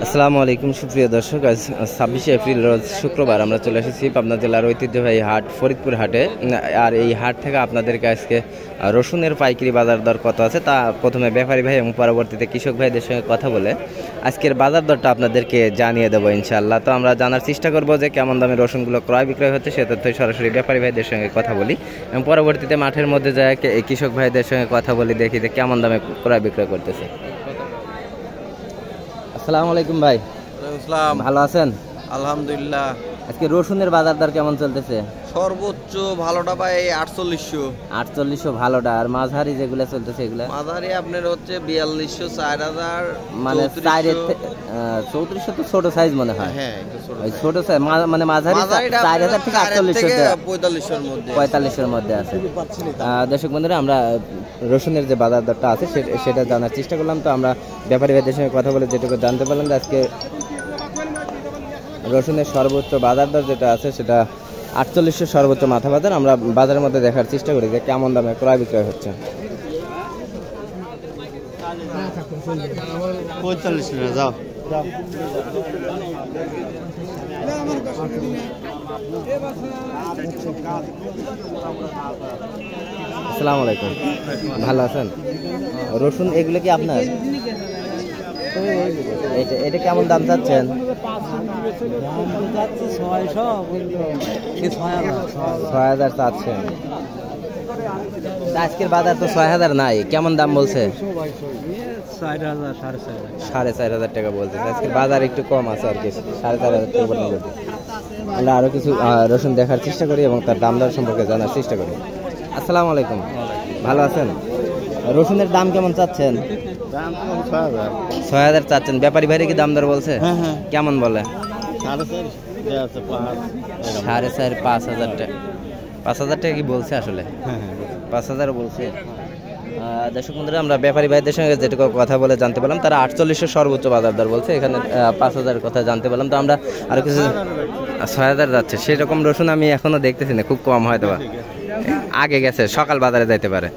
আসসালামু আলাইকুম সুপ্রিয় দর্শক, আজ 26শে এপ্রিল রোজ শুক্রবার আমরা চলে এসেছি পাবনা জেলার ঐতিহ্যবাহী হাট ফরিদপুর হাটে। আর এই হাট থেকে আপনাদেরকে আজকে রসুনের পাইকারি বাজার দর কত আছে তা প্রথমে ব্যাপারী ভাই এবং পরবর্তীতে কৃষক ভাইদের সঙ্গে কথা বলে আজকের বাজার দরটা আপনাদেরকে জানিয়ে দেবো ইনশাআল্লাহ। তো আমরা জানার চেষ্টা করবো যে কেমন দামে রসুনগুলো ক্রয় বিক্রয় হচ্ছে সে তথ্য সরাসরি ব্যাপারী ভাইদের সঙ্গে কথা বলি এবং পরবর্তীতে মাঠের মধ্যে যায় কৃষক ভাইদের সঙ্গে কথা বলি, দেখি যে কেমন দামে ক্রয় বিক্রয় করতেছে। আসসালামু আলাইকুম ভাই। আসসালাম। ভালো আছেন? আলহামদুলিল্লাহ। আজকে রসুনের বাজার দর কেমন চলতেছে? সর্বোচ্চ ভালোটা পাই 4800। 4800 ভালোটা, আর মাঝারি যেগুলো চলতেছে এগুলা? মাঝারি আপনার হচ্ছে 4200, 4000, মানে 3400 তো ছোট সাইজ মনে হয়। হ্যাঁ ওই ছোট সাইজ মানে মাঝারি 4000 থেকে 4500 মধ্যে 4500 মধ্যে আছে। দর্শক বন্ধুরা, আমরা রসুনের যে বাজার দরটা আছে সেটা জানার চেষ্টা করলাম। তো আমরা ব্যাপারী ভাইদের সঙ্গে কথা বলে যেটুকু জানতে পারলাম যে আজকে রসুনের সর্বোচ্চ বাজার দর যেটা আছে সেটা 4800 সর্বোচ্চ মাথা বাজার। আমরা বাজারের মধ্যে দেখার চেষ্টা করি যে কেমন দামে ক্রয় বিক্রয় হচ্ছে। 45 যাও। আসসালামু আলাইকুম, ভালো আছেন? রসুন এগুলো কি আপনার? এটা কেমন দাম চাচ্ছেন? 6000 চাচ্ছেন। আজকের বাজার তো 6000 নাই, কেমন দাম বলছে? 4500 টাকা বলছে। আজকের বাজার একটু কম আছে আর কি, 4500 টাকা বলতে। আমরা আরো কিছু রসুন দেখার চেষ্টা করি এবং তার দাম দর সম্পর্কে জানার চেষ্টা করি। আসসালামু আলাইকুম, ভালো আছেন? রসুনের দাম কেমন চাচ্ছেন? 6000 চাচ্ছেন। ব্যাপারী ভাইরে কি দাম দর বলছে? কেমন বলে? 4.5 5000 টাকা। 5000 টাকা কি বলছে আসলে? 5000 বলছে। দর্শক বন্ধুরা, আমরা ব্যাপারী ভাইদের সঙ্গে যেটুকু কথা বলে জানতে পারলাম তারা 4800 সর্বোচ্চ বাজার দর বলছে, এখানে 5000 কথা জানতে পারলাম। তো আমরা আরো কিছু 6000 যাচ্ছে সেরকম রসুন আমি এখনো দেখতেছি না, খুব কম হয়তো আগে গেছে, সকাল বাজারে যাইতে পারে।